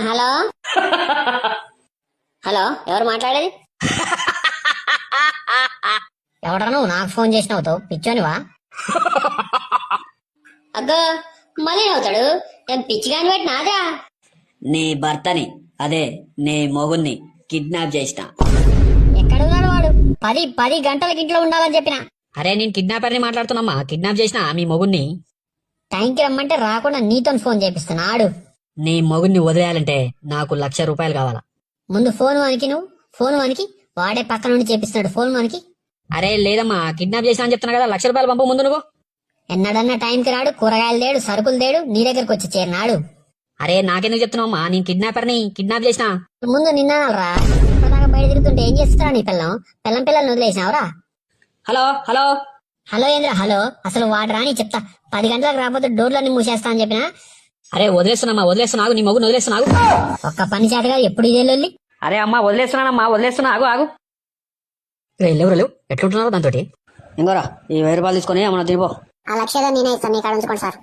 Hello hello, ఎవరు మాట్లాడేది? ఎవడరా నువ్వు నాకు ఫోన్ చేసినవుతో పిచ్చోనివా? అగ్గో మళ్ళీ నవ్వుతాడు. ఏం పిచ్చిగాని పెట్టి నాదా? నీ భర్తని, అదే నీ మొగుణ్ణి కిడ్నాప్ చేసిన. ఎక్కడున్నాడు వాడు? 10 గంటలకి ఇంట్లో ఉండాలని చెప్పిన. అరే నేను కిడ్నాపర్ని మాట్లాడుతున్నామ్మా. కిడ్నాప్ చేసిన మీ మొగుణ్ణి. టైంకి రమ్మంటే రాకుండా నీతో ఫోన్ చేపిస్తున్నా. ఆడు. నీ మొగుణ్ణి వదిలేయాలంటే నాకు ₹1,00,000 కావాలా. ముందు ఫోన్ వానికి, నువ్వు ఫోన్ వానికి. వాడే పక్క నుండి చేపిస్తున్నాడు ఫోన్ వానికి. అరే లేదమ్మా, కిడ్నాప్ చేసిన అని చెప్తున్నా కదా. ₹1,00,000 పంపు ముందు నువ్వు. ఎన్నడన్నా టైంకి రాడు, కూరగాయలు తేడు, సరుకులు తేడు, నీ దగ్గరకు వచ్చి చేరినాడు. అరే నాకెందుకు చెప్తున్నావమ్మా? నేను కిడ్నాపర్ని, కిడ్నాప్ చేసిన. ముందు నిన్నారా? ఇప్పటిదాకా బయట తిరుగుతుంటే ఏం చేస్తారా నీ పిల్లల్ని వదిలేసినావురా? హలో హలో హలో ఏంద్రా హలో? అసలు వాడు రాని చెప్తా. 10 గంటలకు రాకపోతే డోర్లన్నీ మూసేస్తా అని చెప్పినా. అరే వదిలేస్తున్నావు. నీ మొగుని వదిలేస్తున్నావు. ఒక్క పని చేతగా ఎప్పుడు ఇదే లొల్లి. అరే అమ్మా వదిలేస్తున్నా. ఆగు. లేవు ఎట్లుంటున్నారో దాంతో. ఇంకోరా ఈ ₹1000 తీసుకొని ఏమన్నా తినిపో. ఆ లక్ష్యాలు నేనే ఇస్తాను, నీ కాడ ఉంచుకోండి సార్.